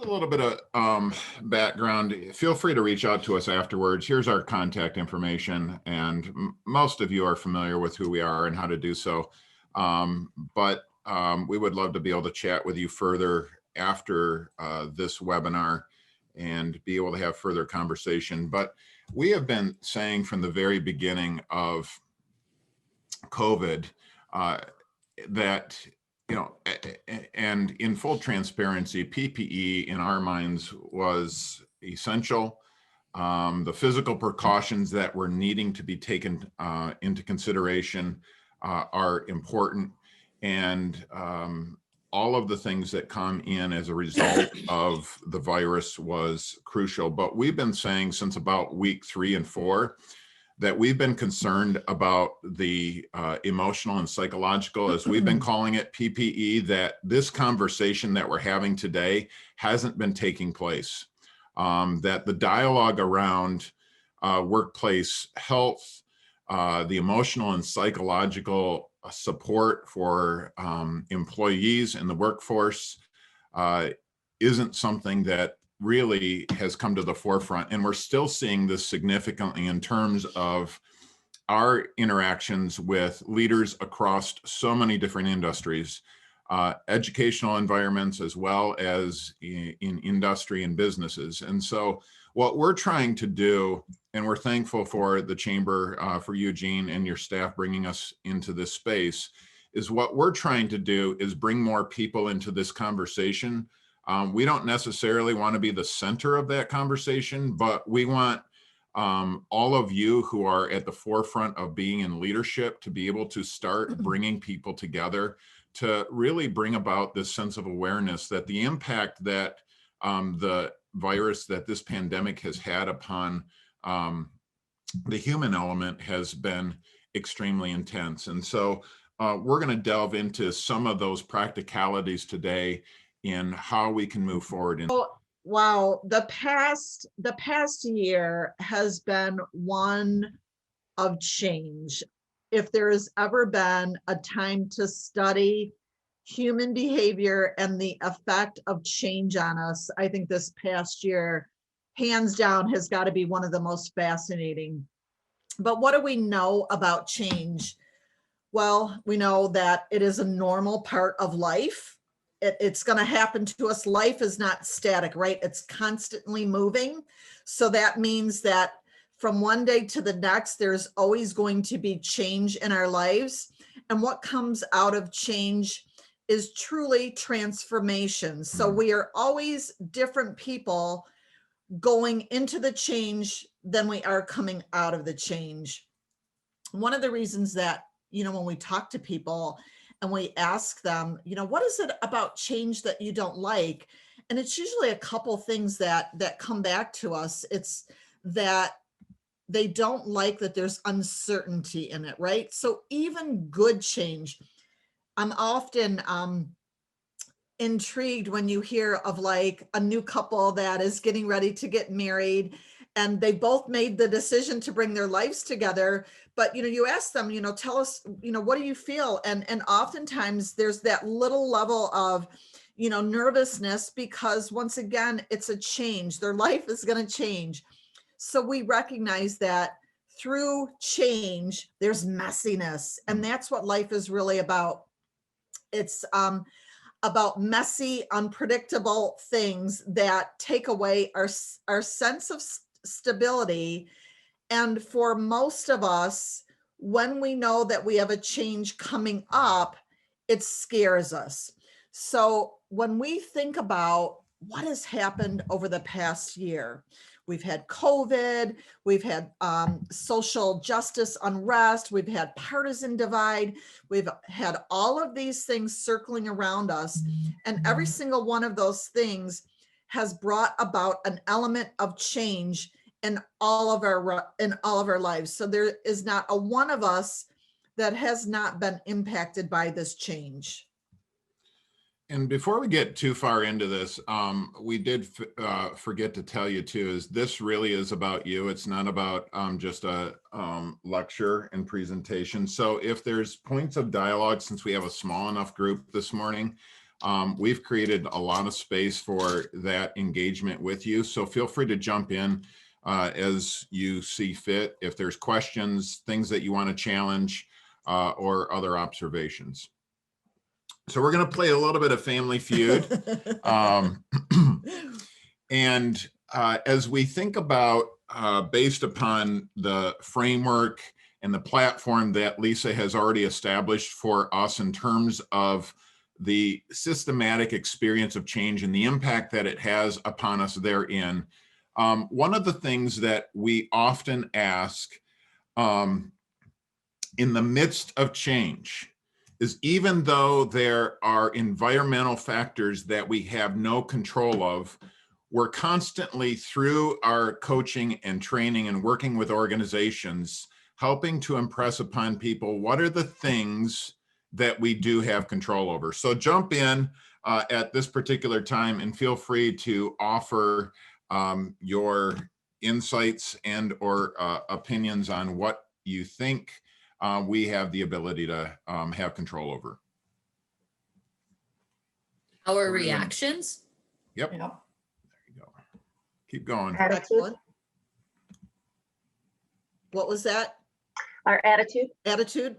A little bit of background. Feel free to reach out to us afterwards. Here's our contact information, and most of you are familiar with who we are and how to do so. But we would love to be able to chat with you further after this webinar and be able to have further conversation. But we have been saying from the very beginning of COVID that and in full transparency, PPE in our minds was essential. The physical precautions that were needing to be taken into consideration are important, and all of the things that come in as a result of the virus was crucial. But we've been saying since about week 3 and 4 that we've been concerned about the emotional and psychological, as we've been calling it, PPE, that this conversation that we're having today hasn't been taking place. That the dialogue around workplace health, the emotional and psychological support for employees in the workforce isn't something that really has come to the forefront. And we're still seeing this significantly in terms of our interactions with leaders across so many different industries, educational environments, as well as in industry and businesses. And so what we're trying to do, and we're thankful for the Chamber, for Eugene and your staff bringing us into this space, is what we're trying to do is bring more people into this conversation. We don't necessarily want to be the center of that conversation, but we want all of you who are at the forefront of being in leadership to be able to start bringing people together to really bring about this sense of awareness that the impact that the virus, that this pandemic has had upon the human element has been extremely intense. And so we're going to delve into some of those practicalities today in how we can move forward. Wow, the past year has been one of change. If there has ever been a time to study human behavior and the effect of change on us, I think this past year, hands down, has got to be one of the most fascinating. But what do we know about change? Well, we know that it is a normal part of life. It's going to happen to us. Life is not static, right? It's constantly moving. So that means that from one day to the next, there's always going to be change in our lives. And what comes out of change is truly transformation. So we are always different people going into the change than we are coming out of the change. One of the reasons that, when we talk to people and we ask them, what is it about change that you don't like? And it's usually a couple things that come back to us. It's that they don't like that there's uncertainty in it, right? So even good change, I'm often intrigued when you hear of like a new couple that is getting ready to get married and they both made the decision to bring their lives together. But, you ask them, tell us, what do you feel? And oftentimes there's that little level of, nervousness, because once again, it's a change. Their life is going to change. So we recognize that through change, there's messiness. And that's what life is really about. It's about messy, unpredictable things that take away our sense of stability. And for most of us, when we know that we have a change coming up, it scares us. So when we think about what has happened over the past year, we've had COVID, we've had social justice unrest, we've had partisan divide, we've had all of these things circling around us. And every single one of those things has brought about an element of change in all of our lives. So there is not a one of us that has not been impacted by this change. And before we get too far into this, we did forget to tell you too, is this really is about you. It's not about just a lecture and presentation. So if there's points of dialogue, since we have a small enough group this morning, We've created a lot of space for that engagement with you. So feel free to jump in as you see fit. If there's questions, things that you want to challenge, or other observations. So we're going to play a little bit of Family Feud. And as we think about, based upon the framework and the platform that Lisa has already established for us in terms of the systematic experience of change and the impact that it has upon us therein, one of the things that we often ask in the midst of change is, even though there are environmental factors that we have no control of, we're constantly, through our coaching and training and working with organizations, helping to impress upon people what are the things that we do have control over. So jump in at this particular time and feel free to offer your insights and or opinions on what you think we have the ability to have control over. Our reactions? Yep. Yep. There you go. Keep going. Excellent. What was that? Our attitude. Attitude?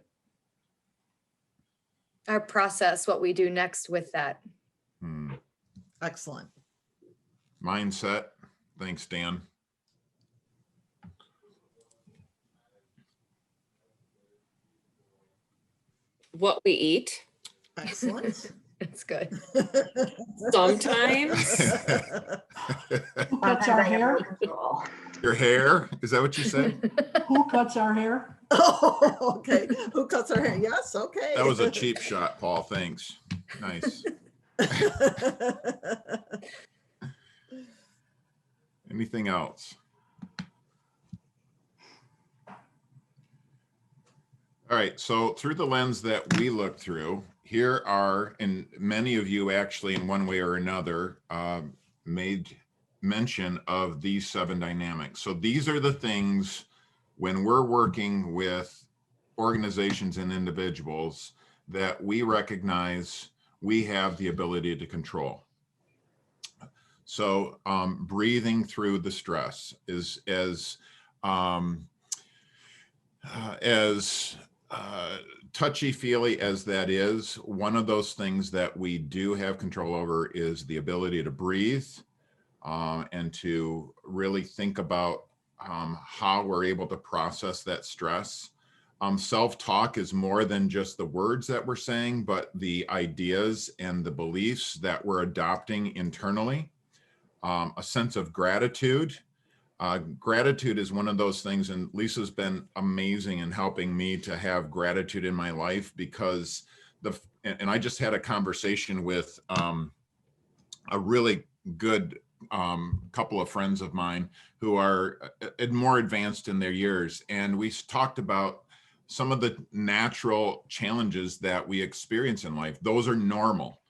Our process, what we do next with that. Excellent. Mindset. Thanks, Dan. What we eat. Excellent. It's good. Sometimes. Who cuts our hair? Your hair? Is that what you said? Who cuts our hair? Oh, okay. Who cuts our hair? Yes, okay. That was a cheap shot, Paul. Thanks. Nice. Anything else? All right, so through the lens that we look through, here are, and many of you actually in one way or another made mention of these 7 dynamics. So these are the things when we're working with organizations and individuals that we recognize we have the ability to control. So breathing through the stress is as touchy-feely as that is, one of those things that we do have control over is the ability to breathe and to really think about how we're able to process that stress. Self-talk is more than just the words that we're saying, but the ideas and the beliefs that we're adopting internally. A sense of gratitude. Gratitude is one of those things, and Lisa's been amazing in helping me to have gratitude in my life, because and I just had a conversation with a really good couple of friends of mine who are more advanced in their years, and we talked about some of the natural challenges that we experience in life. Those are normal,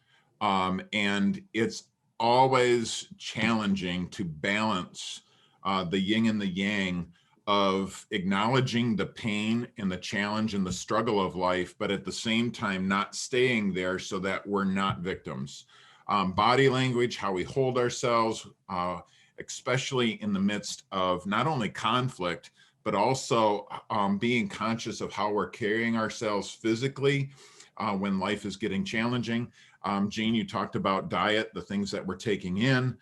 and it's always challenging to balance the yin and the yang of acknowledging the pain and the challenge and the struggle of life, but at the same time not staying there so that we're not victims. Body language, how we hold ourselves, especially in the midst of not only conflict, but also being conscious of how we're carrying ourselves physically when life is getting challenging. Jean, you talked about diet, the things that we're taking in,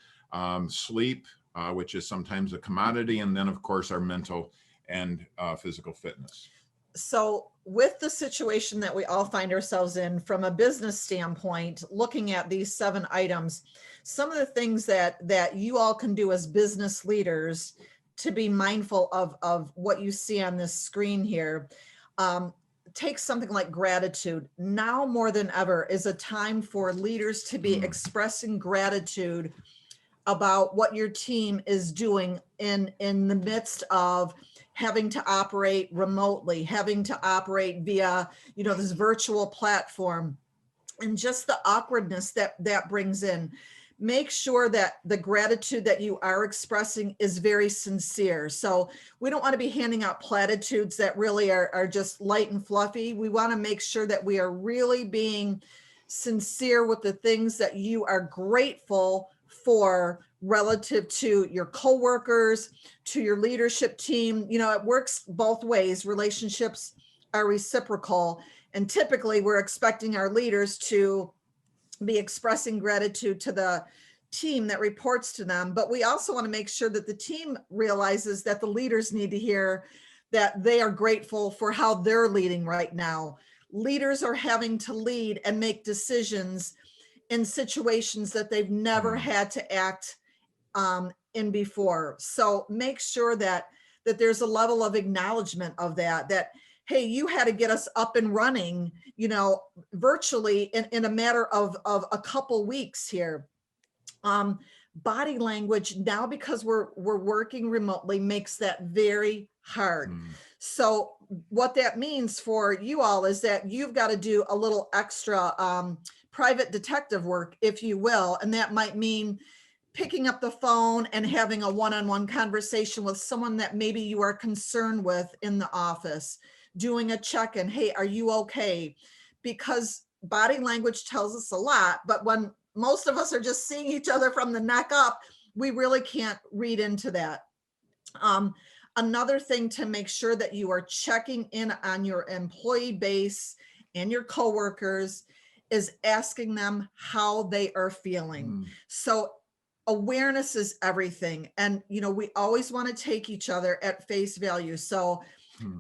sleep, which is sometimes a commodity, and then of course our mental and physical fitness. So with the situation that we all find ourselves in from a business standpoint, looking at these 7 items, some of the things that you all can do as business leaders to be mindful of what you see on this screen here. Take something like gratitude. Now more than ever is a time for leaders to be expressing gratitude about what your team is doing in the midst of having to operate remotely, having to operate via, this virtual platform, and just the awkwardness that brings in. Make sure that the gratitude that you are expressing is very sincere. So we don't want to be handing out platitudes that really are just light and fluffy. We want to make sure that we are really being sincere with the things that you are grateful for relative to your coworkers, to your leadership team. You know, it works both ways. Relationships are reciprocal. And typically we're expecting our leaders to be expressing gratitude to the team that reports to them. But we also want to make sure that the team realizes that the leaders need to hear that they are grateful for how they're leading right now. Leaders are having to lead and make decisions in situations that they've never had to act in before. So make sure that there's a level of acknowledgement of that, hey, you had to get us up and running, you know, virtually in a matter of a couple weeks here. Body language now, because we're working remotely, makes that very hard. So what that means for you all is that you've got to do a little extra private detective work, if you will. And that might mean picking up the phone and having a one-on-one conversation with someone that maybe you are concerned with in the office, doing a check-in. Hey, are you okay? Because body language tells us a lot, but when most of us are just seeing each other from the neck up, we really can't read into that. Another thing to make sure that you are checking in on your employee base and your coworkers is asking them how they are feeling. So awareness is everything. And, you know, we always want to take each other at face value. So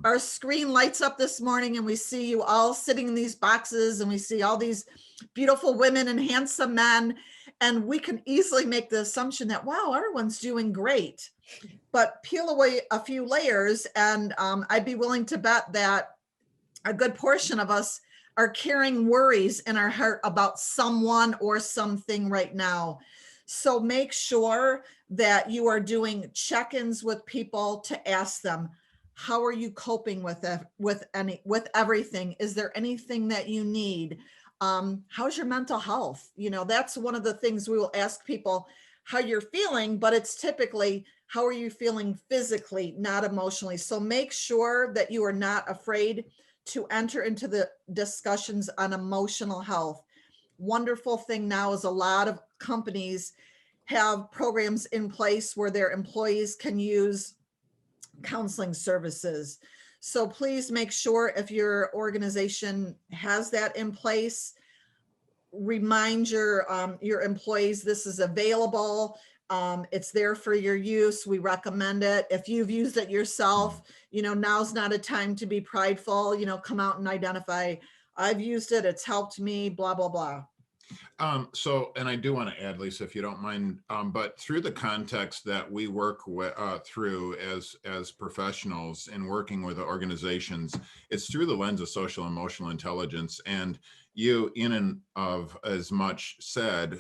our screen lights up this morning and we see you all sitting in these boxes and we see all these beautiful women and handsome men. And we can easily make the assumption that, wow, everyone's doing great. But peel away a few layers and I'd be willing to bet that a good portion of us are carrying worries in our heart about someone or something right now. So make sure that you are doing check-ins with people to ask them, how are you coping with everything? Is there anything that you need? How's your mental health? You know, that's one of the things we will ask people, how you're feeling, but it's typically, how are you feeling physically, not emotionally? So make sure that you are not afraid to enter into the discussions on emotional health. Wonderful thing now is a lot of companies have programs in place where their employees can use counseling services. So please make sure if your organization has that in place, remind your employees this is available. It's there for your use. We recommend it. If you've used it yourself, you know, now's not a time to be prideful, you know, come out and identify, I've used it, it's helped me, blah, blah, blah. So, and I do want to add, Lisa, if you don't mind, but through the context that we work with, through as professionals in working with organizations, it's through the lens of social emotional intelligence. And you, in and of as much said,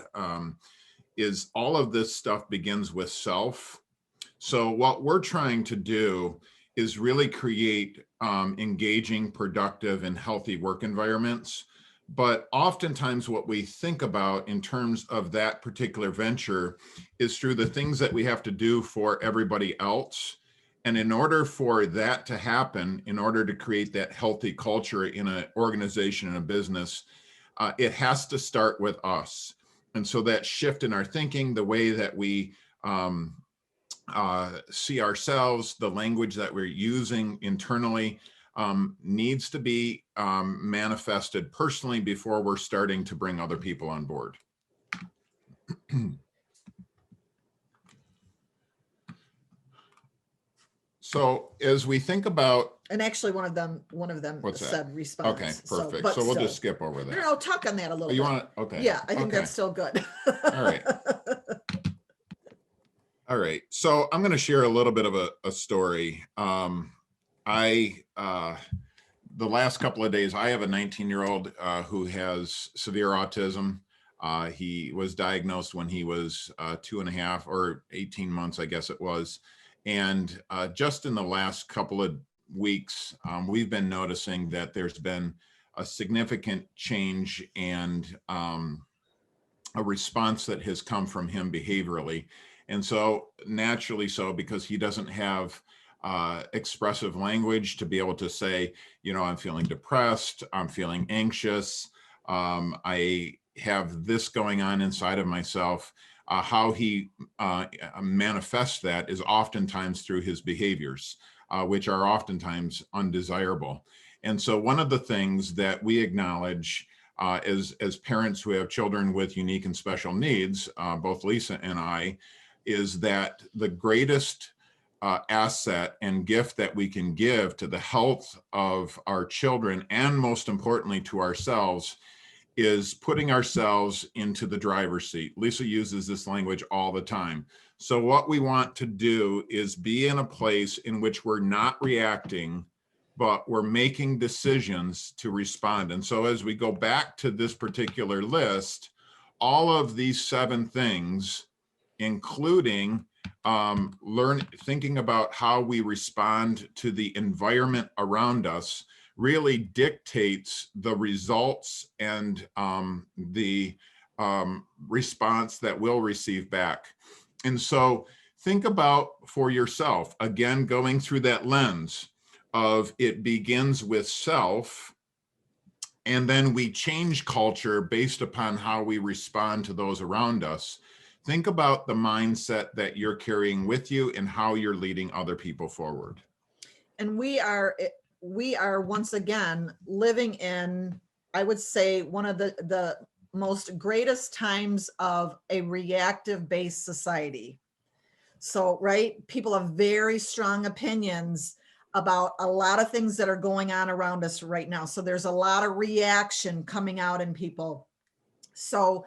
is all of this stuff begins with self. So what we're trying to do is really create engaging, productive, and healthy work environments. But oftentimes what we think about in terms of that particular venture is through the things that we have to do for everybody else. And in order for that to happen, in order to create that healthy culture in an organization and a business, it has to start with us. And so that shift in our thinking, the way that we see ourselves, the language that we're using internally, needs to be manifested personally before we're starting to bring other people on board. So as we think about, and actually one of them What's that? said response. Okay, perfect. But So we'll still. just skip over that. No, talk on that a little You bit. want to, okay. Yeah, I think okay. that's still good. All right. All right. So I'm going to share a little bit of a story. The last couple of days, I have a 19-year-old who has severe autism. He was diagnosed when he was 2.5 or 18 months, I guess it was. And just in the last couple of weeks, we've been noticing that there's been a significant change and a response that has come from him behaviorally. And so naturally so, because he doesn't have expressive language to be able to say, you know, I'm feeling depressed, I'm feeling anxious, I have this going on inside of myself. How he manifests that is oftentimes through his behaviors, which are oftentimes undesirable. And so one of the things that we acknowledge as parents who have children with unique and special needs, both Lisa and I, is that the greatest asset and gift that we can give to the health of our children, and most importantly to ourselves, is putting ourselves into the driver's seat. Lisa uses this language all the time. So what we want to do is be in a place in which we're not reacting, but we're making decisions to respond. And so as we go back to this particular list, all of these 7 things, including thinking about how we respond to the environment around us, really dictates the results and the response that we'll receive back. And so think about for yourself, again, going through that lens of it begins with self, and then we change culture based upon how we respond to those around us. Think about the mindset that you're carrying with you and how you're leading other people forward. And we are once again living in, I would say, one of the most greatest times of a reactive based society. So, right, people have very strong opinions about a lot of things that are going on around us right now. So there's a lot of reaction coming out in people. So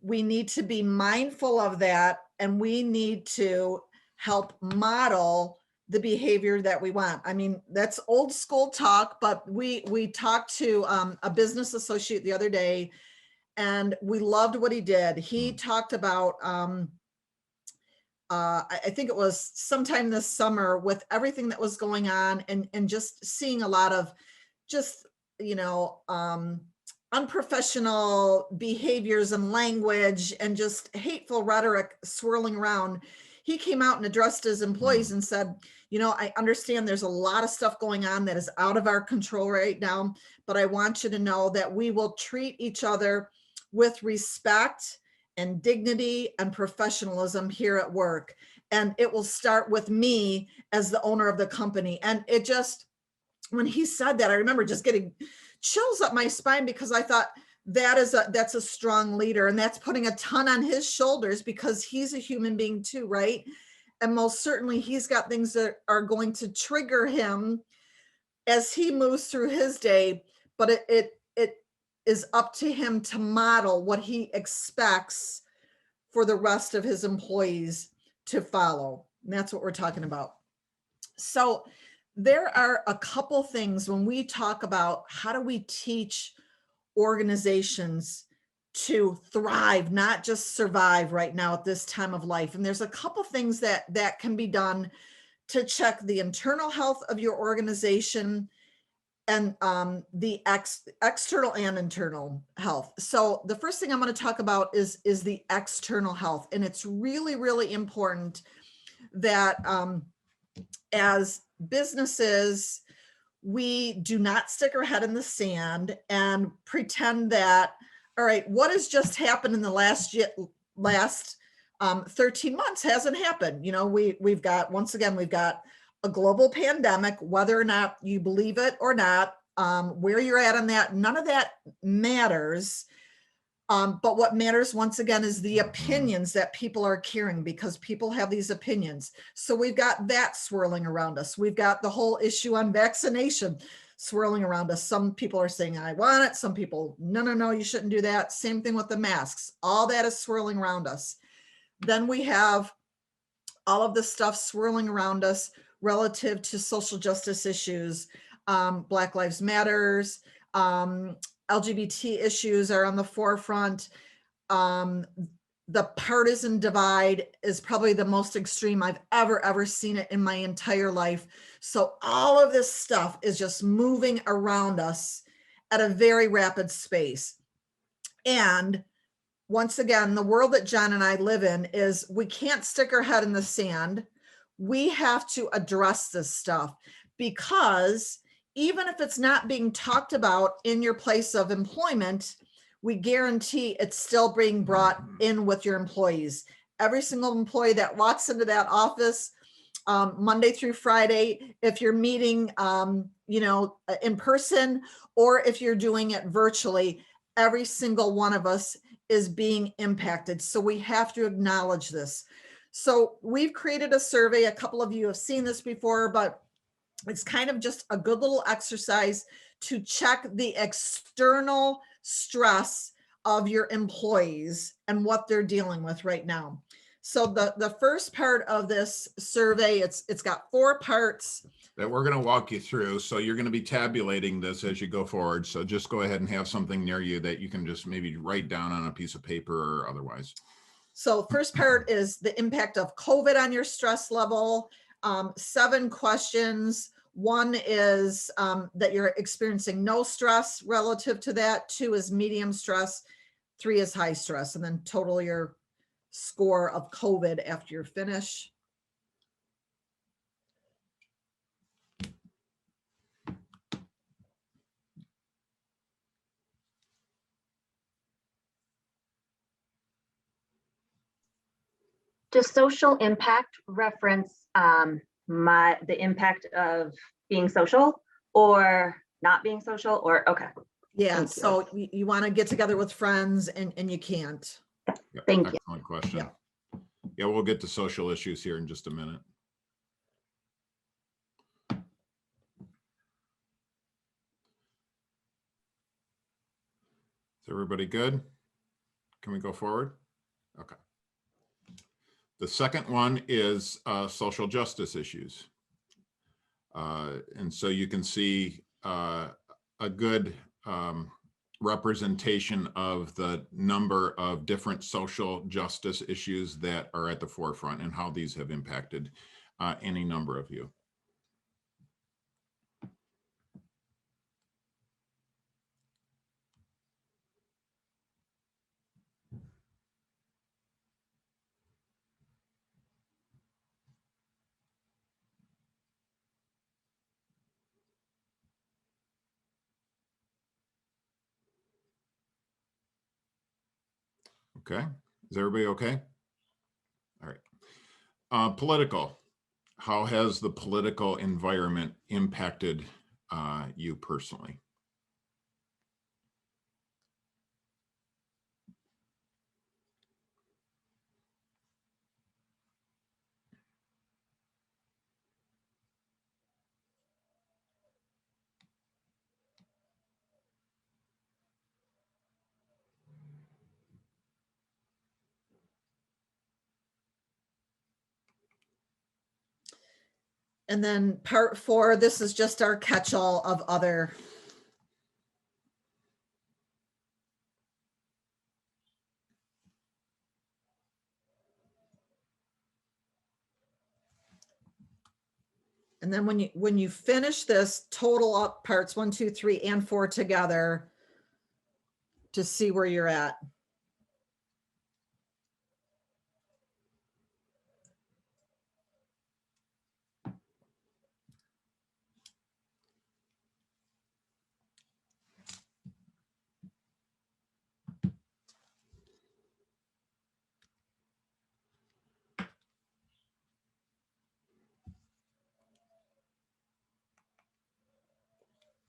we need to be mindful of that, and we need to help model the behavior that we want. I mean, that's old school talk, but we talked to a business associate the other day, and we loved what he did. He talked about, I think it was sometime this summer, with everything that was going on, and just seeing a lot of just, unprofessional behaviors and language and just hateful rhetoric swirling around. He came out and addressed his employees and said, I understand there's a lot of stuff going on that is out of our control right now, but I want you to know that we will treat each other with respect and dignity and professionalism here at work. And it will start with me as the owner of the company. And it just, when he said that, I remember just getting chills up my spine, because I thought that's a strong leader, and that's putting a ton on his shoulders, because he's a human being too, right? And most certainly he's got things that are going to trigger him as he moves through his day, but it is up to him to model what he expects for the rest of his employees to follow. And that's what we're talking about. So there are a couple things when we talk about how do we teach organizations to thrive, not just survive right now at this time of life. And there's a couple things that can be done to check the internal health of your organization, and the external and internal health. So the first thing I'm going to talk about is the external health. And it's really, really important that as businesses, we do not stick our head in the sand and pretend that, all right, what has just happened in the last 13 months hasn't happened. We've got, once again, we've got a global pandemic, whether or not you believe it or not, where you're at on that, none of that matters. But what matters, once again, is the opinions that people are carrying, because people have these opinions. So we've got that swirling around us. We've got the whole issue on vaccination swirling around us. Some people are saying, I want it. Some people, no, you shouldn't do that. Same thing with the masks. All that is swirling around us. Then we have all of this stuff swirling around us relative to social justice issues. Black Lives Matters, LGBT issues are on the forefront. The partisan divide is probably the most extreme I've ever seen it in my entire life. So all of this stuff is just moving around us at a very rapid pace. And once again, the world that John and I live in is, we can't stick our head in the sand. We have to address this stuff, because even if it's not being talked about in your place of employment, we guarantee it's still being brought in with your employees. Every single employee that walks into that office, Monday through Friday, if you're meeting, in person, or if you're doing it virtually, every single one of us is being impacted. So we have to acknowledge this. So we've created a survey. A couple of you have seen this before, but it's kind of just a good little exercise to check the external stress of your employees and what they're dealing with right now. So the first part of this survey, it's got 4 parts that we're going to walk you through. So you're going to be tabulating this as you go forward. So just go ahead and have something near you that you can just maybe write down on a piece of paper or otherwise. So first part is the impact of COVID on your stress level. 7 questions. 1 is that you're experiencing no stress relative to that. 2 is medium stress. 3 is high stress. And then total your score of COVID after you're finished. Does social impact reference the impact of being social or not being social, or okay? Yeah, Thank so you want to get together with friends and you can't. Yeah, Thank you. excellent question. Yeah. Yeah, we'll get to social issues here in just a minute. Is everybody good? Can we go forward? Okay. The second one is social justice issues. And so you can see a good representation of the number of different social justice issues that are at the forefront and how these have impacted any number of you. Okay, is everybody okay? All right. Political. How has the political environment impacted you personally? And then part 4, this is just our catch-all of other. And then when you finish this, total up parts 1, 2, 3, and 4 together to see where you're at.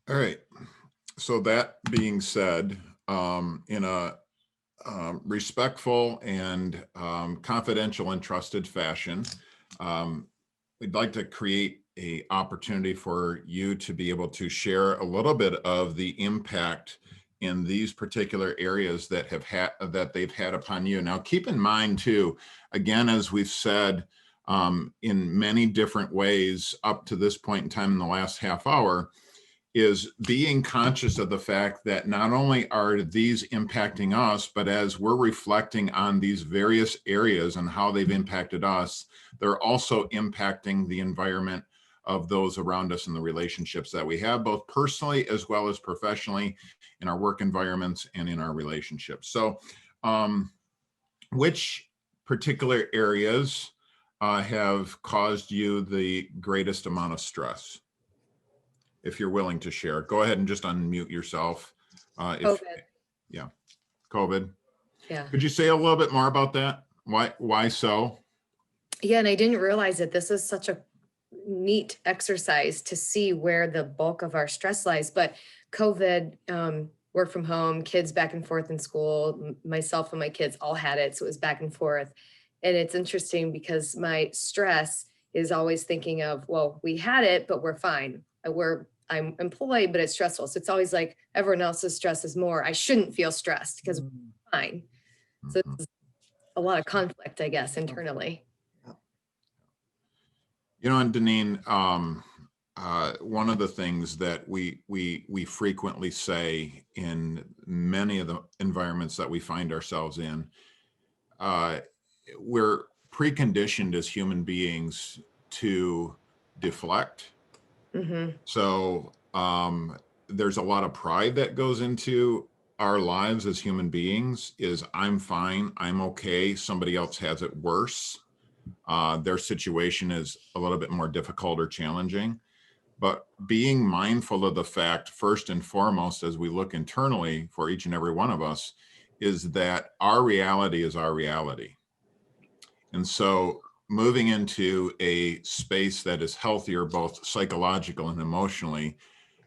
All right. So that being said, in a respectful and confidential and trusted fashion, we'd like to create an opportunity for you to be able to share a little bit of the impact in these particular areas that they've had upon you. Now, keep in mind too, again, as we've said in many different ways up to this point in time in the last half hour, is being conscious of the fact that not only are these impacting us, but as we're reflecting on these various areas and how they've impacted us, they're also impacting the environment of those around us and the relationships that we have, both personally as well as professionally, in our work environments and in our relationships. So which particular areas have caused you the greatest amount of stress? If you're willing to share, go ahead and just unmute yourself. COVID. Yeah. COVID. Yeah. Could you say a little bit more about that? Why so? Yeah, and I didn't realize that this is such a neat exercise to see where the bulk of our stress lies. But COVID, work from home, kids back and forth in school, myself and my kids all had it. So it was back and forth. And it's interesting because my stress is always thinking of, well, we had it, but we're fine. I'm employed, but it's stressful. So it's always like everyone else's stress is more. I shouldn't feel stressed because we're fine. So Mhm. it's a lot of conflict, I guess, internally. You know, and Deneen, one of the things that we frequently say in many of the environments that we find ourselves in, we're preconditioned as human beings to deflect. Mm-hmm. So there's a lot of pride that goes into our lives as human beings. Is I'm fine, I'm okay, somebody else has it worse. Their situation is a little bit more difficult or challenging. But being mindful of the fact, first and foremost, as we look internally for each and every one of us, is that our reality is our reality. And so moving into a space that is healthier, both psychological and emotionally,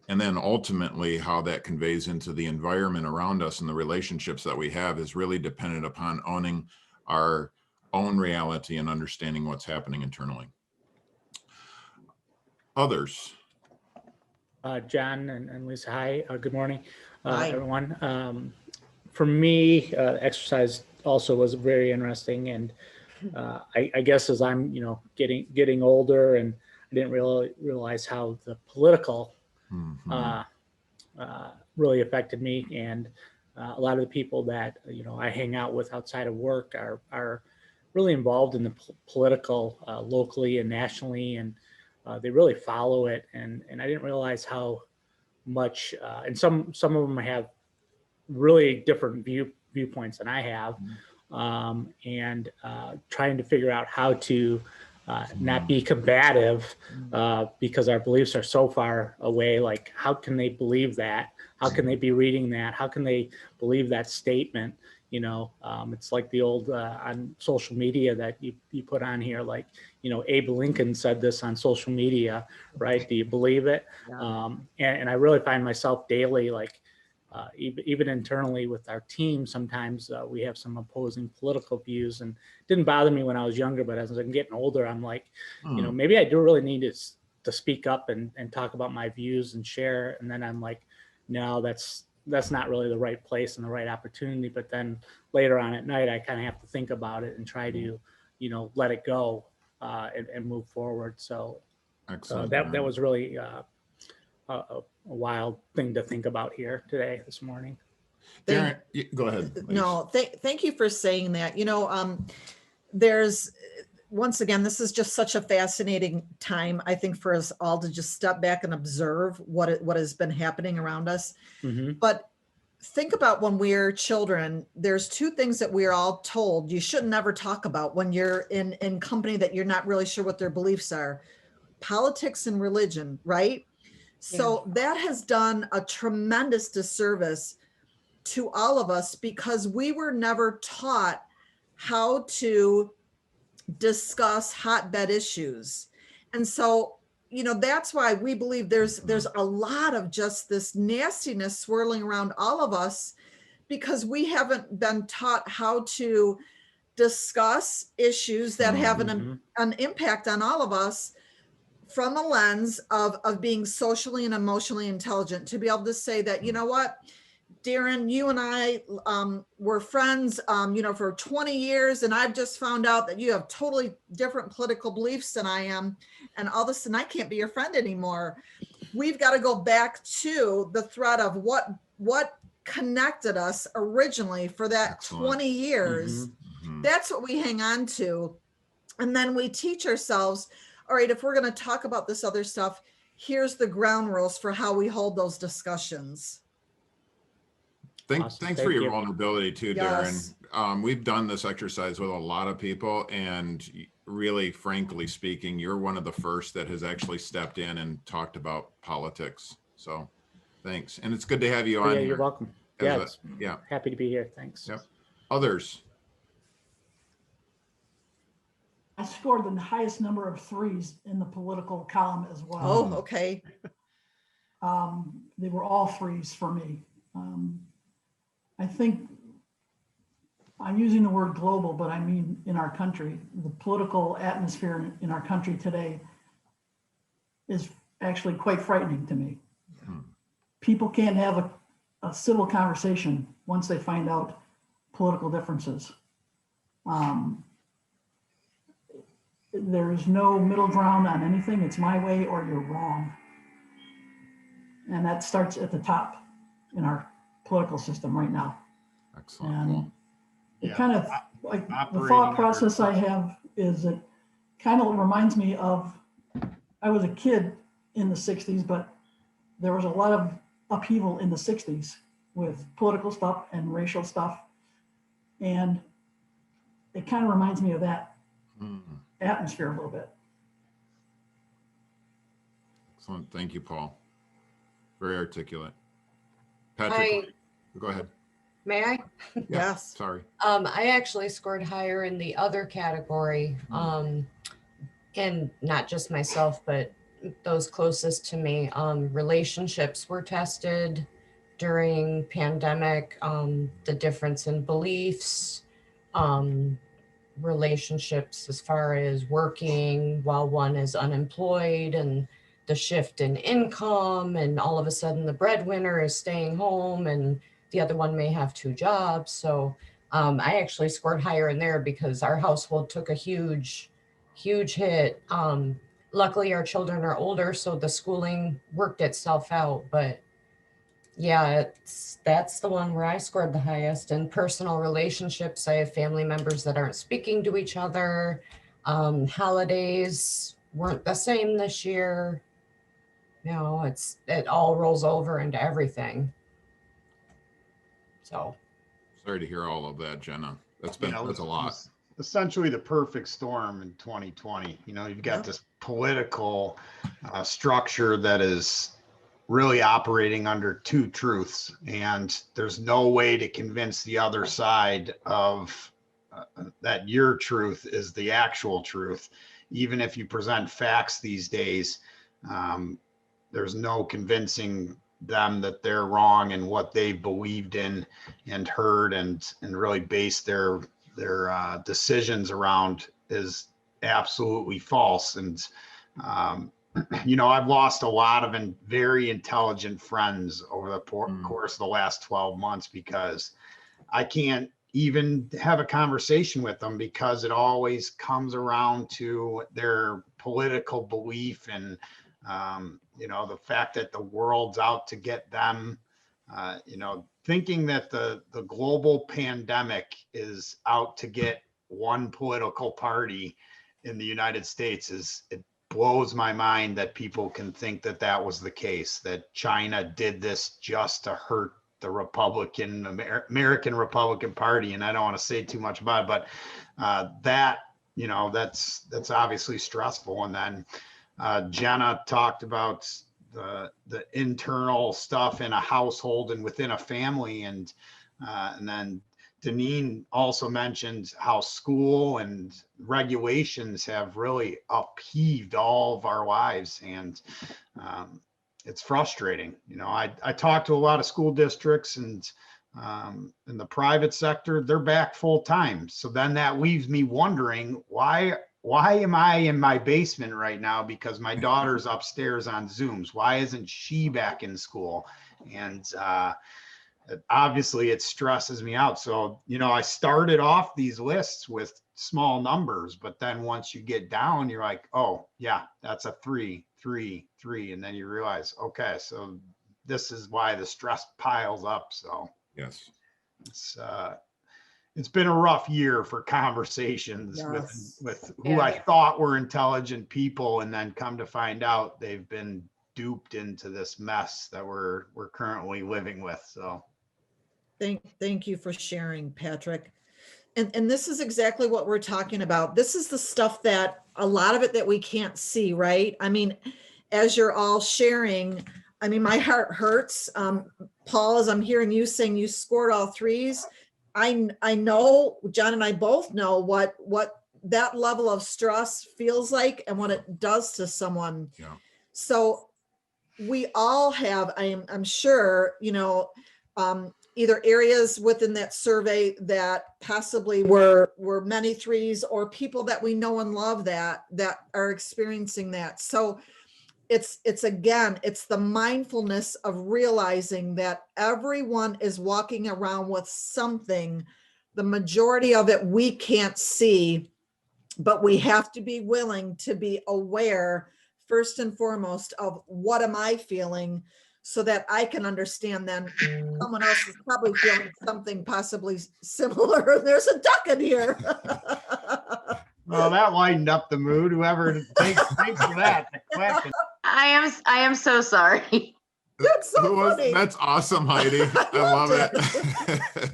and then ultimately how that conveys into the environment around us and the relationships that we have is really dependent upon owning our own reality and understanding what's happening internally. Others. John and Lisa, hi. Good morning, Hi. everyone. For me, exercise also was very interesting, and I guess as I'm, getting older, and I didn't really realize how the political Mhm. really affected me, and a lot of the people that I hang out with outside of work are really involved in the political locally and nationally, and they really follow it, and I didn't realize how much and some of them have really different viewpoints than I have, and trying to figure out how to not be combative because our beliefs are so far away. Like, how can they believe that? How can they be reading that? How can they believe that statement? It's like the old on social media that you put on here, like, Abe Lincoln said this on social media, right? Do you believe it? Yeah. And I really find myself daily, like, even internally with our team, sometimes we have some opposing political views, and it didn't bother me when I was younger, but as I'm getting older, I'm like, maybe I do really need to speak up and talk about my views and share. And then I'm like, no, that's not really the right place and the right opportunity. But then later on at night, I kind of have to think about it and try to, let it go and move forward. So Excellent. that was really a wild thing to think about here today, this morning. Darren, go ahead. Please. No, thank you for saying that. There's, once again, this is just such a fascinating time, I think, for us all to just step back and observe what has been happening around us. Mm-hmm. But think about when we're children, there's two things that we're all told you should never talk about when you're in company that you're not really sure what their beliefs are: politics and religion, right? So that has done a tremendous disservice to all of us because we were never taught how to discuss hotbed issues. And so, that's why we believe there's a lot of just this nastiness swirling around all of us, because we haven't been taught how to discuss issues that have an impact on all of us from a lens of being socially and emotionally intelligent, to be able to say that, you know what, Darren, you and I were friends, for 20 years, and I've just found out that you have totally different political beliefs than I am, and all of a sudden I can't be your friend anymore. We've got to go back to the thread of what connected us originally for that Excellent. 20 years. That's what we hang on to. And then we teach ourselves, all right, if we're going to talk about this other stuff, here's the ground rules for how we hold those discussions. Thanks for your vulnerability too, Yes. Darren. We've done this exercise with a lot of people, and really, frankly speaking, you're one of the first that has actually stepped in and talked about politics. So thanks. And it's good to have you on Yeah, here. you're welcome. Yeah, yeah. happy to be here. Thanks. Yep. Others? I scored the highest number of threes in the political column as well. Oh, okay. They were all threes for me. I think I'm using the word global, but I mean in our country, the political atmosphere in our country today is actually quite frightening to me. People can't have a civil conversation once they find out political differences. There's no middle ground on anything. It's my way or you're wrong. And that starts at the top in our political system right now. Excellent. And Well, it Yeah. kind of, like, the Operating thought under process I pressure. have is it kind of reminds me of, I was a kid in the 60s, but there was a lot of upheaval in the 60s with political stuff and racial stuff. And it kind of reminds me of that atmosphere a little bit. excellent. Thank you, Paul. Very articulate. Hi, Patrick, go ahead. may I? Yeah, Yes. Sorry. I actually scored higher in the other category. And not just myself, but those closest to me. Relationships were tested during pandemic, the difference in beliefs, relationships as far as working while one is unemployed, and the shift in income, and all of a sudden the breadwinner is staying home and the other one may have two jobs. So I actually scored higher in there because our household took a huge hit. Luckily our children are older, so the schooling worked itself out. But yeah, that's the one where I scored the highest. And personal relationships, I have family members that aren't speaking to each other. Holidays weren't the same this year. You know, it all rolls over into everything. So Sorry to hear all of that, Jenna. That's You know, a it lot. was essentially the perfect storm in 2020. You know, you've got Yeah. this political structure that is really operating under two truths, and there's no way to convince the other side of that your truth is the actual truth. Even if you present facts these days, there's no convincing them that they're wrong in what they believed in and heard and really based their decisions around is absolutely false. And you know, I've lost a lot of very intelligent friends over the course of the last 12 months because I can't even have a conversation with them because it always comes around to their political belief and you know, the fact that the world's out to get them, you know, thinking that the global pandemic is out to get one political party in the United States it blows my mind that people can think that that was the case, that China did this just to hurt the American Republican Party. And I don't want to say too much about it, but that, you know, that's obviously stressful. And then Jenna talked about the internal stuff in a household and within a family. And then Deneen also mentioned how school and regulations have really upheaved all of our lives. And it's frustrating. You know, I talk to a lot of school districts and in the private sector, they're back full time. So then that leaves me wondering why am I in my basement right now? Because my daughter's upstairs on Zooms. Why isn't she back in school? And obviously it stresses me out. So, you know, I started off these lists with small numbers, but then once you get down, you're like, oh yeah, that's a 3, 3, 3. And then you realize, okay, so this is why the stress piles up. So Yes. it's been a rough year for conversations Yes. with who Yeah. I thought were intelligent people, and then come to find out they've been duped into this mess that we're currently living with. So Thank you for sharing, Patrick. And this is exactly what we're talking about. This is the stuff that a lot of it that we can't see, right? I mean, as you're all sharing, I mean, my heart hurts. Paul, as I'm hearing you saying you scored all threes, I know John and I both know what that level of stress feels like and what it does to someone. Yeah. So we all have, I'm sure, either areas within that survey that possibly were many threes, or people that we know and love that are experiencing that. So it's again, it's the mindfulness of realizing that everyone is walking around with something. The majority of it we can't see, but we have to be willing to be aware, first and foremost, of what am I feeling, so that I can understand then someone else is probably feeling something possibly similar. There's a duck in here. Well, that lightened up the mood. Whoever, thanks for that. I am so sorry. That's so funny. That's awesome, Heidi. I love loved it.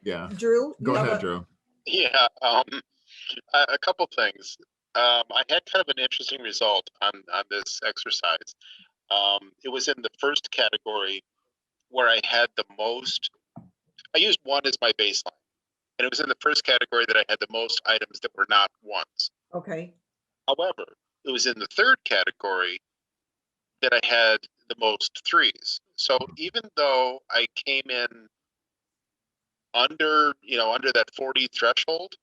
Yeah. Drew, Go ahead, Drew. Yeah, a couple things. I had kind of an interesting result on this exercise. It was in the first category where I had the most. I used 1 as my baseline, and it was in the first category that I had the most items that were not 1s. Okay. However, it was in the third category that I had the most 3s. So even though I came in under that 40 threshold,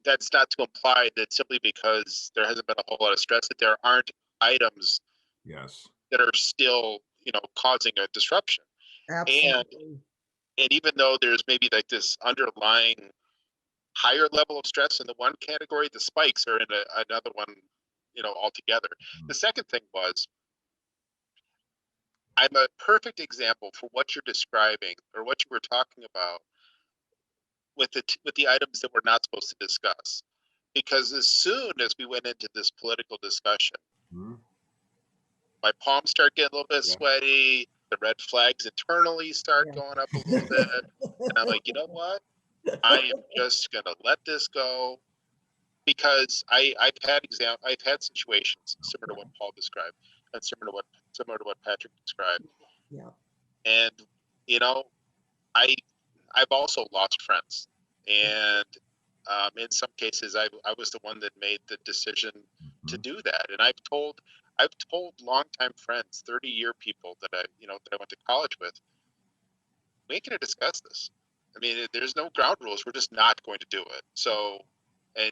that's not to imply that simply because there hasn't been a whole lot of stress that there aren't items Yes. that are still, causing a disruption. Absolutely. And even though there's maybe like this underlying higher level of stress in the one category, the spikes are in another one, altogether. The second thing was, I'm a perfect example for what you're describing or what you were talking about with the items that we're not supposed to discuss. Because as soon as we went into this political discussion, my palms start getting a little bit sweaty, the red flags internally start going up a little bit. And I'm like, you know what? I am just gonna let this go, because I've had situations similar to what Paul described and similar to what Patrick described. Yeah. And I've also lost friends, and in some cases I was the one that made the decision to do that. And I've told longtime friends, 30-year people that I went to college with, we ain't gonna discuss this. I mean, there's no ground rules. We're just not going to do it. So, and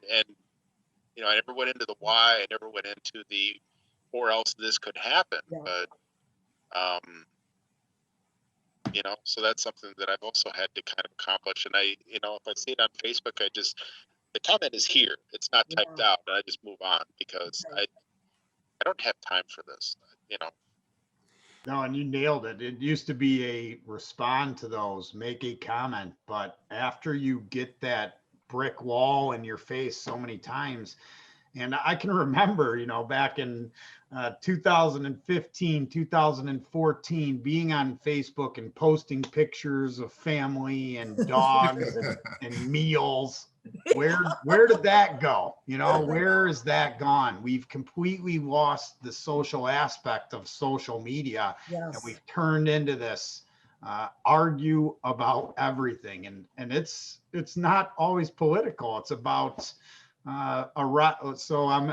I never went into the why. I never went into the or else this could happen. Yeah. But so that's something that I've also had to kind of accomplish. And I, if I see it on Facebook, the comment is here. It's not typed out, and I just move on, because I don't have time for this. No, and you nailed it. It used to be a respond to those, make a comment, but after you get that brick wall in your face so many times, and I can remember, back in 2015, 2014, being on Facebook and posting pictures of family and dogs and meals. Where did that go? Where is that gone? We've completely lost the social aspect of social media. Yes. And we've turned into this argue about everything. And it's not always political. It's about so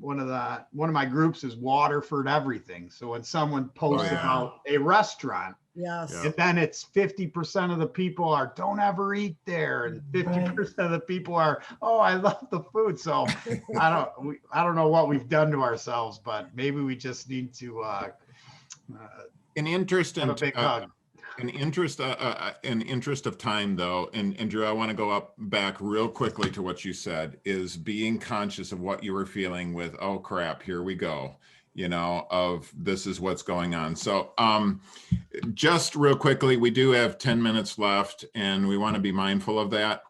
one of my groups is Waterford Everything. So when someone posts about a restaurant, yes, and then it's 50% of the people are don't ever eat there, and 50% of the people are, oh, I love the food. So I don't know what we've done to ourselves, but maybe we just need to an interest in have a big hug. An interest of time, though, and Drew, I want to go back real quickly to what you said, is being conscious of what you were feeling with, oh crap, here we go, of this is what's going on. So just real quickly, we do have 10 minutes left, and we want to be mindful of that.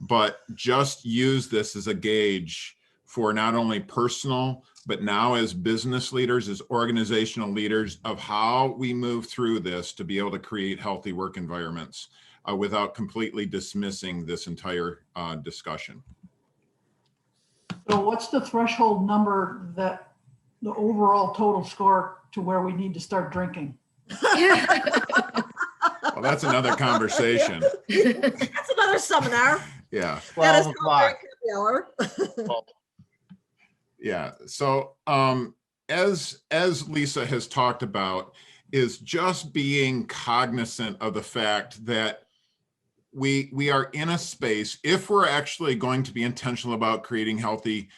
But just use this as a gauge for not only personal, but now as business leaders, as organizational leaders, of how we move through this to be able to create healthy work environments without completely dismissing this entire discussion. So what's the threshold number that the overall total score to where we need to start drinking. Well, that's another conversation. That's another seminar. Yeah. That is 12 called Drink o'clock. Happy Hour. Well, Yeah. So as Lisa has talked about, is just being cognizant of the fact that we are in a space, if we're actually going to be intentional about creating healthy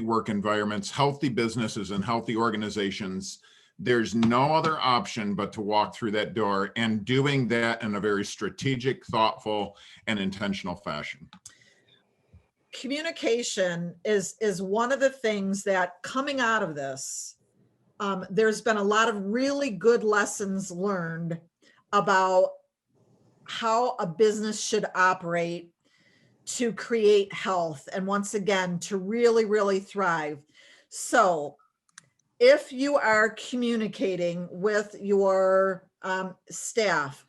work environments, healthy businesses, and healthy organizations, there's no other option but to walk through that door, and doing that in a very strategic, thoughtful, and intentional fashion. Communication is one of the things that, coming out of this, there's been a lot of really good lessons learned about how a business should operate to create health, and once again, to really, really thrive. So if you are communicating with your staff,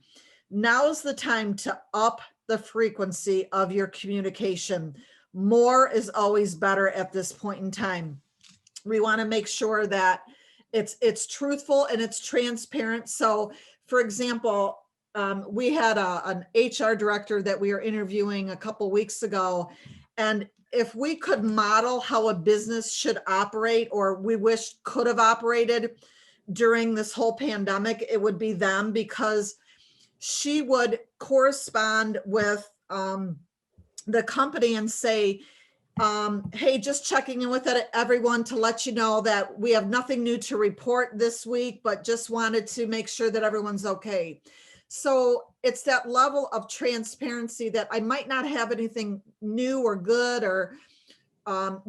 now's the time to up the frequency of your communication. More is always better at this point in time. We want to make sure that it's truthful and it's transparent. So, for example, we had an HR director that we were interviewing a couple weeks ago, and if we could model how a business should operate, or we wish could have operated during this whole pandemic, it would be them, because she would correspond with the company and say, hey, just checking in with everyone to let you know that we have nothing new to report this week, but just wanted to make sure that everyone's okay. So it's that level of transparency that I might not have anything new or good or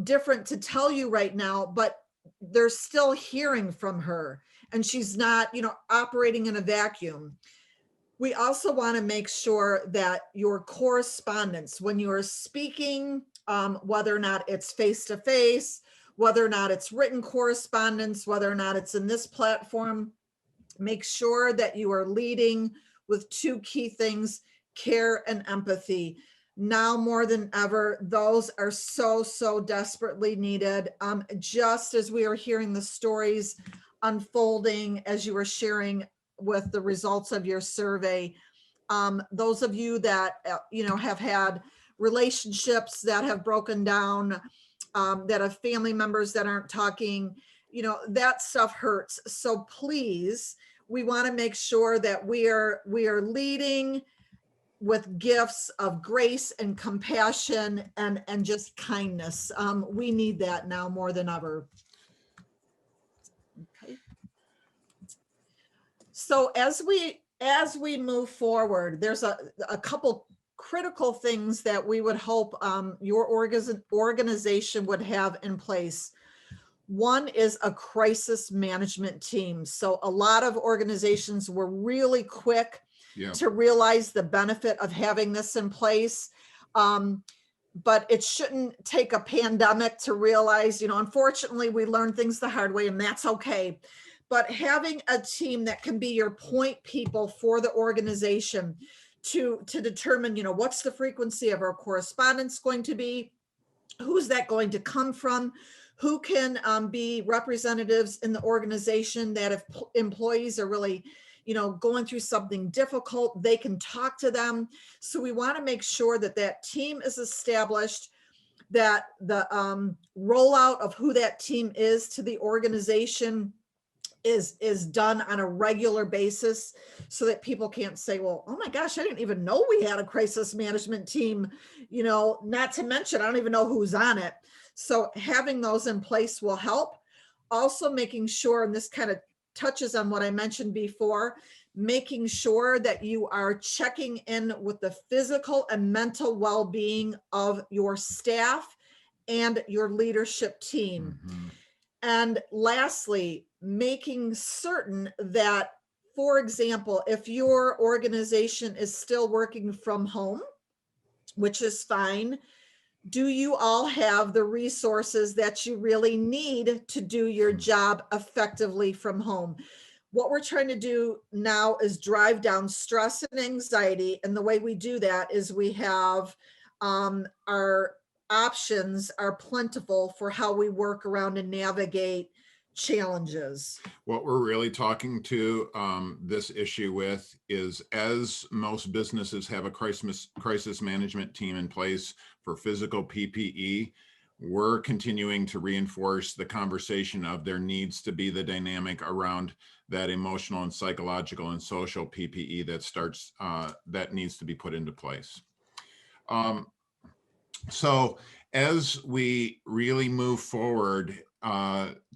different to tell you right now, but they're still hearing from her, and she's not, operating in a vacuum. We also want to make sure that your correspondence, when you are speaking, whether or not it's face-to-face, whether or not it's written correspondence, whether or not it's in this platform, make sure that you are leading with two key things: care and empathy. Now more than ever, those are so desperately needed. Just as we are hearing the stories unfolding, as you were sharing with the results of your survey, those of you that have had relationships that have broken down, that have family members that aren't talking, that stuff hurts. So please, we want to make sure that we are leading with gifts of grace and compassion and just kindness. We need that now more than ever. Okay. So as we move forward, there's a couple critical things that we would hope your organization would have in place. One is a crisis management team. So a lot of organizations were really quick to realize the benefit of having this in place. But it shouldn't take a pandemic to realize, unfortunately, we learn things the hard way, and that's okay. But having a team that can be your point people for the organization to determine, what's the frequency of our correspondence going to be? Who's that going to come from? Who can be representatives in the organization that if employees are really, going through something difficult, they can talk to them. So we want to make sure that that team is established, that the rollout of who that team is to the organization is done on a regular basis, so that people can't say, well, oh my gosh, I didn't even know we had a crisis management team, not to mention, I don't even know who's on it. So having those in place will help. Also making sure, and this kind of touches on what I mentioned before, making sure that you are checking in with the physical and mental well-being of your staff and your leadership team. Mm-hmm. And lastly, making certain that, for example, if your organization is still working from home, which is fine, do you all have the resources that you really need to do your job effectively from home? What we're trying to do now is drive down stress and anxiety. And the way we do that is we have our options are plentiful for how we work around and navigate challenges. What we're really talking to this issue with is, as most businesses have a crisis management team in place for physical PPE, we're continuing to reinforce the conversation of there needs to be the dynamic around that emotional and psychological and social PPE that needs to be put into place. So as we really move forward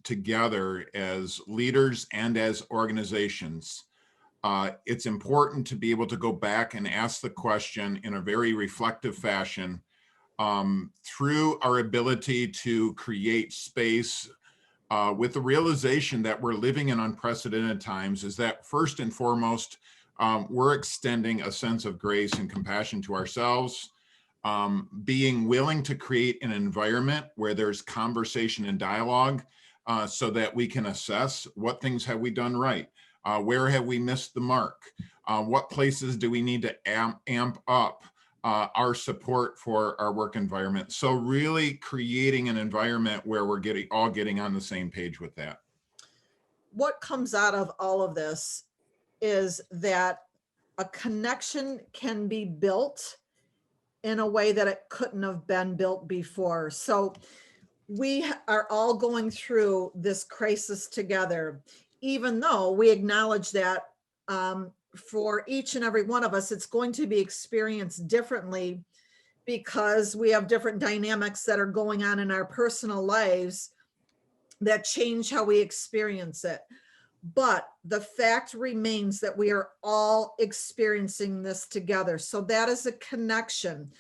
together as leaders and as organizations, it's important to be able to go back and ask the question in a very reflective fashion, through our ability to create space with the realization that we're living in unprecedented times, is that first and foremost, we're extending a sense of grace and compassion to ourselves, being willing to create an environment where there's conversation and dialogue, so that we can assess what things have we done right, where have we missed the mark, what places do we need to amp up our support for our work environment. So really creating an environment where we're all getting on the same page with that. What comes out of all of this is that a connection can be built in a way that it couldn't have been built before. So we are all going through this crisis together, even though we acknowledge that for each and every one of us, it's going to be experienced differently because we have different dynamics that are going on in our personal lives that change how we experience it. But the fact remains that we are all experiencing this together. So that is a connection.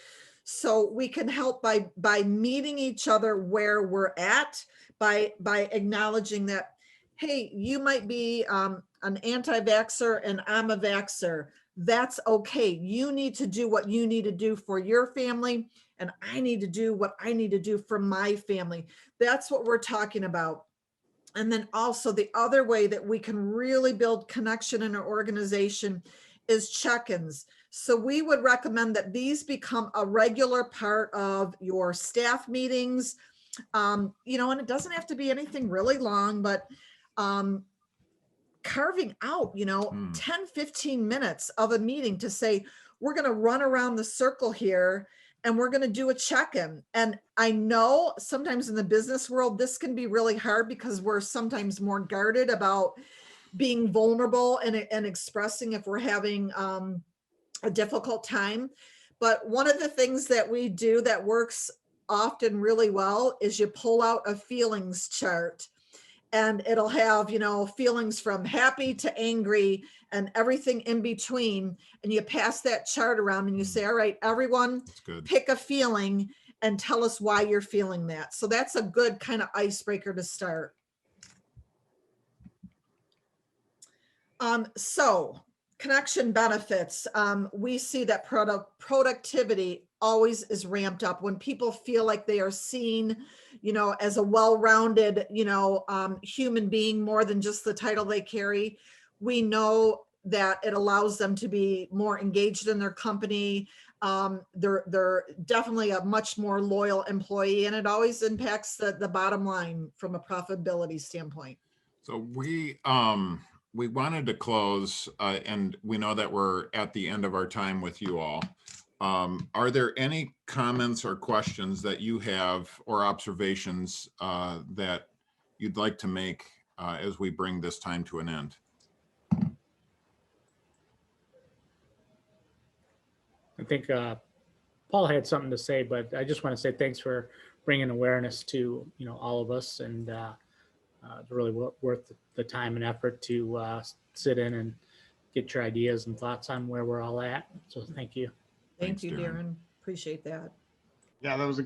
So we can help by meeting each other where we're at, by acknowledging that, hey, you might be an anti-vaxxer and I'm a vaxxer. That's okay. You need to do what you need to do for your family, and I need to do what I need to do for my family. That's what we're talking about. And then also the other way that we can really build connection in our organization is check-ins. So we would recommend that these become a regular part of your staff meetings. And it doesn't have to be anything really long, but carving out, 10, 15 minutes of a meeting to say, we're going to run around the circle here and we're going to do a check-in. And I know sometimes in the business world, this can be really hard because we're sometimes more guarded about being vulnerable and expressing if we're having a difficult time. But one of the things that we do that works often really well is you pull out a feelings chart. And it'll have, feelings from happy to angry and everything in between. And you pass that chart around and you say, all right, everyone, pick a feeling and tell us why you're feeling that. So that's a good kind of icebreaker to start. So connection benefits. We see that productivity always is ramped up when people feel like they are seen, as a well-rounded, human being more than just the title they carry. We know that it allows them to be more engaged in their company. They're definitely a much more loyal employee, and it always impacts the bottom line from a profitability standpoint. So we wanted to close, and we know that we're at the end of our time with you all. Are there any comments or questions that you have or observations that you'd like to make as we bring this time to an end? I think Paul had something to say, but I just want to say thanks for bringing awareness to all of us, and really worth the time and effort to sit in and get your ideas and thoughts on where we're all at. So thank you. Thank you, Darren. Appreciate that. Yeah, it was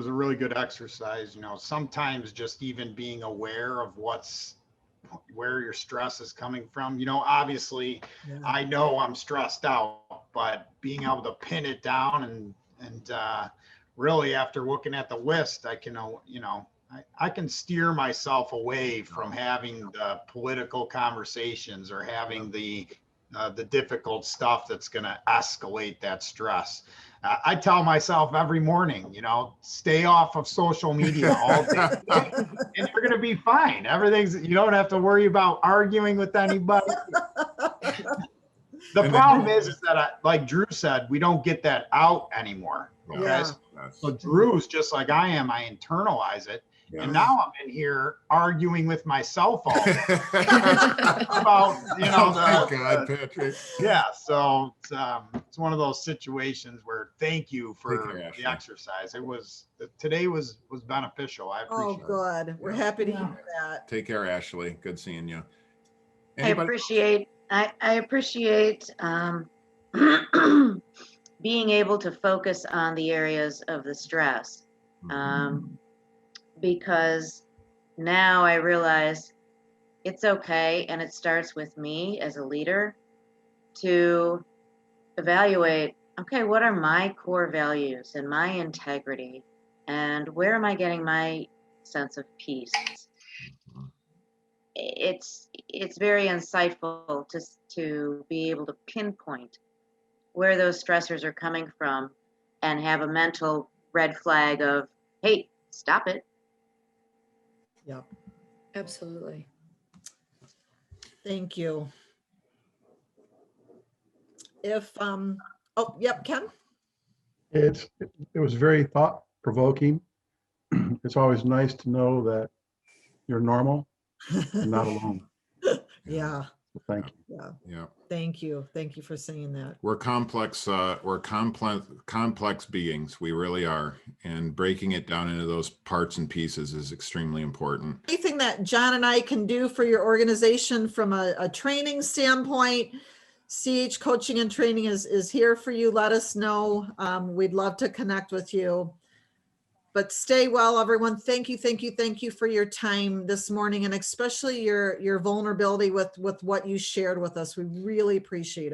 a really good exercise. Sometimes just even being aware of where your stress is coming from. Obviously, yeah. I know I'm stressed out, but being able to pin it down and really after looking at the list, I can, I can steer myself away from having the political conversations or having the the difficult stuff that's going to escalate that stress. I tell myself every morning, stay off of social media all day and you're going to be fine. You don't have to worry about arguing with anybody. The problem is that, like Drew said, we don't get that out anymore. Okay. Yeah. So Drew's just like I am. I internalize it. Yeah. And now I'm in here arguing with myself all day about, Oh my God, Patrick. yeah. So it's one of those situations where thank you for Take care, Ashley. the exercise. Today was beneficial. I Oh, appreciate it. good. We're happy to Yeah. hear that. Take care, Ashley. Good seeing you. I Anybody? appreciate being able to focus on the areas of the stress, because now I realize it's okay, and it starts with me as a leader to evaluate, okay, what are my core values and my integrity, and where am I getting my sense of peace? It's very insightful to be able to pinpoint where those stressors are coming from and have a mental red flag of, hey, stop it. Yep. Absolutely. Thank you. If, oh, yep, Ken? It was very thought provoking. It's always nice to know that you're normal and not alone. Yeah, So thank you. yeah. Yeah. Thank you. Thank you for saying that. We're complex beings. We really are. And breaking it down into those parts and pieces is extremely important. Anything that John and I can do for your organization from a training standpoint, CH Coaching and Training is here for you. Let us know. We'd love to connect with you. But stay well, everyone. Thank you for your time this morning, and especially your vulnerability with what you shared with us. We really appreciate it.